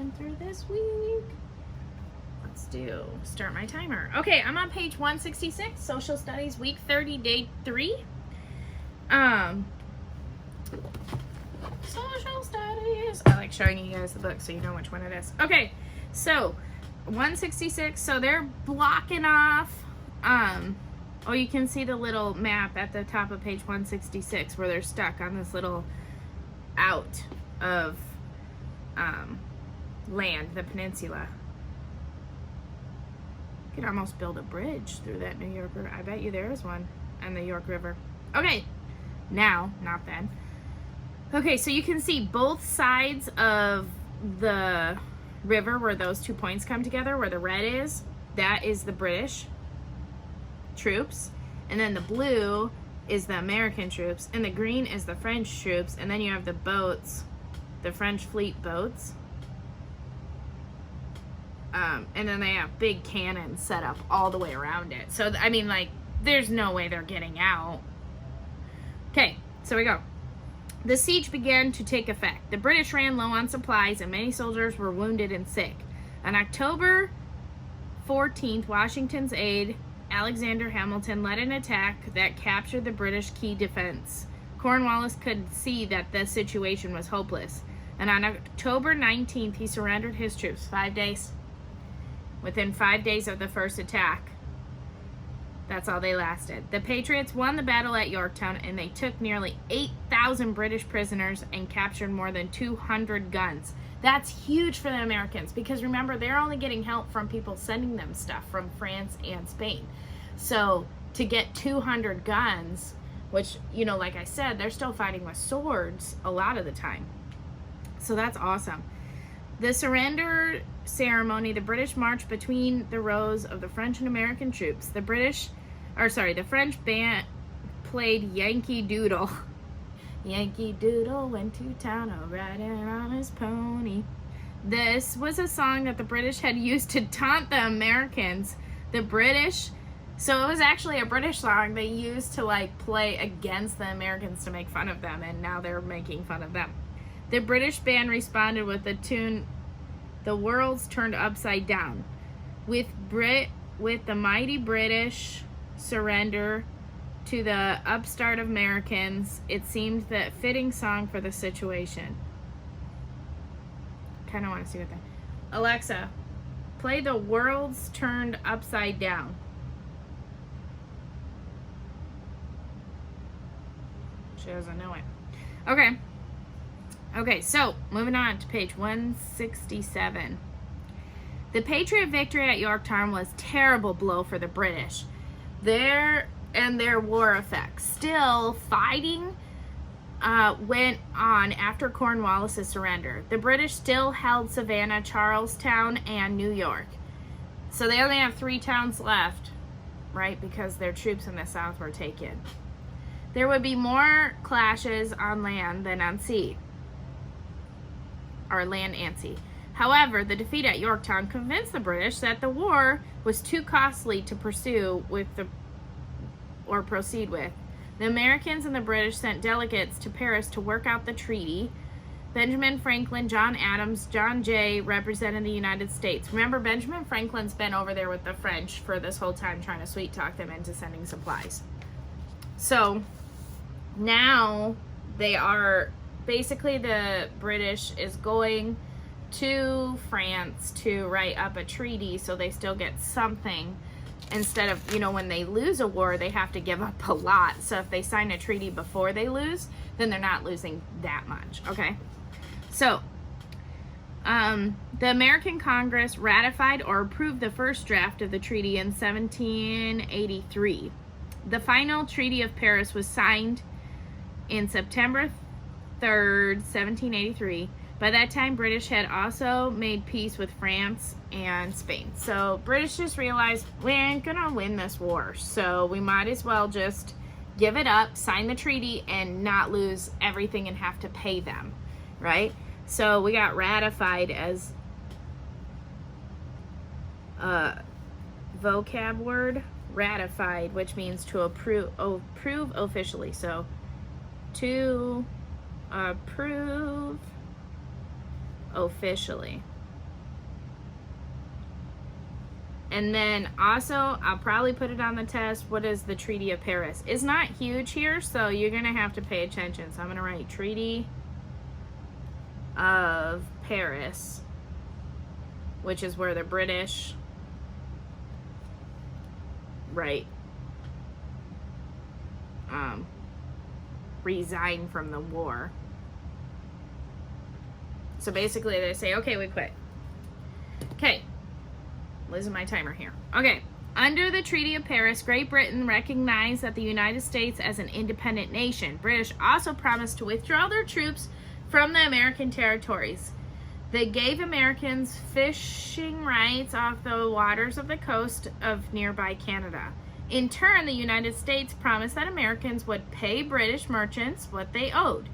been through this week. Let's do start my timer. Okay, I'm on page 166, Social Studies, week 30, day 3. Social Studies. I like showing you guys the book so you know which one it is. Okay, so 166. So they're blocking off. Oh, you can see the little map at the top of page 166 where they're stuck on this little out of land, the peninsula. You could almost build a bridge through that New York River. I bet you there is one on the York River. Okay, now, not then. Okay, so you can see both sides of the river where those 2 points come together, where the red is, that is the British troops, and then the blue is the American troops, and the green is the French troops, and then you have the boats, the French fleet boats, and then they have big cannons set up all the way around it. So, I mean, like, there's no way they're getting out. Okay, so we go. The siege began to take effect. The British ran low on supplies, and many soldiers were wounded and sick. On October 14th, Washington's aide, Alexander Hamilton, led an attack that captured the British key defense. Cornwallis could see that the situation was hopeless, and on October 19th, he surrendered his troops. 5 days. Within 5 days of the first attack. That's all they lasted. The Patriots won the battle at Yorktown, and they took nearly 8,000 British prisoners and captured more than 200 guns. That's huge for the Americans because remember, they're only getting help from people sending them stuff from France and Spain. So to get 200 guns, which, you know, like I said, they're still fighting with swords a lot of the time. So that's awesome. The surrender ceremony, the British marched between the rows of the French and American troops. The French band played Yankee Doodle. Yankee Doodle went to town riding on his pony. This was a song that the British had used to taunt the Americans. So it was actually a British song they used to like play against the Americans to make fun of them, and now they're making fun of them. The British band responded with the tune, "The World's Turned Upside Down." With the mighty British surrender to the upstart Americans, it seemed that fitting song for the situation. Kind of want to see what that. Alexa, play "The World's Turned Upside Down." She doesn't know it. Okay, so moving on to page 167. The Patriot victory at Yorktown was a terrible blow for the British. Their war effects. Still, fighting went on after Cornwallis' surrender. The British still held Savannah, Charlestown, and New York. So they only have 3 towns left, right? Because their troops in the south were taken. There would be more clashes on land than on sea. Or land and sea. However, the defeat at Yorktown convinced the British that the war was too costly to proceed with. The Americans and the British sent delegates to Paris to work out the treaty. Benjamin Franklin, John Adams, John Jay represented the United States. Remember, Benjamin Franklin's been over there with the French for this whole time trying to sweet talk them into sending supplies. So now they are, basically the British is going to France to write up a treaty so they still get something. Instead of, when they lose a war, they have to give up a lot. So if they sign a treaty before they lose, then they're not losing that much, okay? So, the American Congress ratified or approved the first draft of the treaty in 1783. The final Treaty of Paris was signed in September 3rd, 1783. By that time, British had also made peace with France and Spain. So British just realized, we ain't gonna win this war, so we might as well just give it up, sign the treaty, and not lose everything and have to pay them, right? So we got ratified as a vocab word, ratified, which means to approve officially. So to approve officially. And then also, I'll probably put it on the test. What is the Treaty of Paris? It's not huge here, so you're going to have to pay attention. So I'm going to write Treaty of Paris, which is where the British, resign from the war. So basically they say, okay, we quit. Okay. Losing my timer here. Okay. Under the Treaty of Paris, Great Britain recognized that the United States as an independent nation. British also promised to withdraw their troops from the American territories. They gave Americans fishing rights off the waters of the coast of nearby Canada. In turn, the United States promised that Americans would pay British merchants what they owed.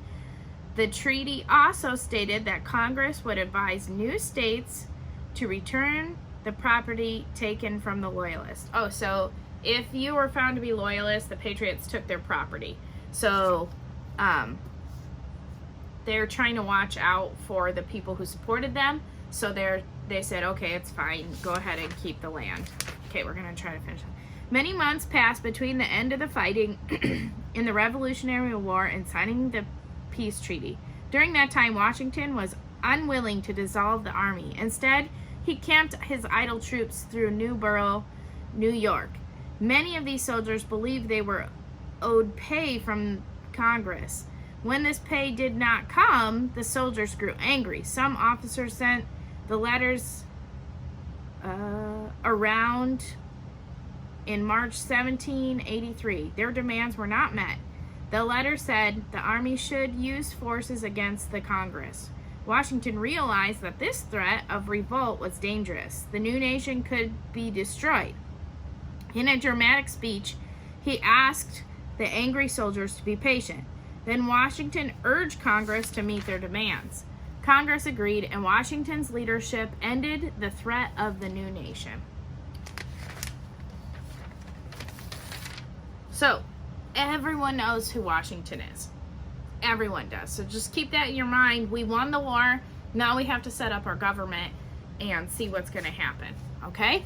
The treaty also stated that Congress would advise new states to return the property taken from the Loyalists. Oh, so if you were found to be Loyalists, the Patriots took their property. So, they're trying to watch out for the people who supported them. So they said, okay, it's fine. Go ahead and keep the land. Okay, we're going to try to finish. Many months passed between the end of the fighting in the Revolutionary War and signing the peace treaty. During that time, Washington was unwilling to dissolve the army. Instead, he camped his idle troops through Newborough, New York. Many of these soldiers believed they were owed pay from Congress. When this pay did not come, the soldiers grew angry. Some officers sent the letters around in March 1783. Their demands were not met. The letter said the army should use forces against the Congress. Washington realized that this threat of revolt was dangerous. The new nation could be destroyed. In a dramatic speech, he asked the angry soldiers to be patient. Then Washington urged Congress to meet their demands. Congress agreed, and Washington's leadership ended the threat of the new nation. So, everyone knows who Washington is. Everyone does. So just keep that in your mind. We won the war. Now we have to set up our government and see what's going to happen. Okay?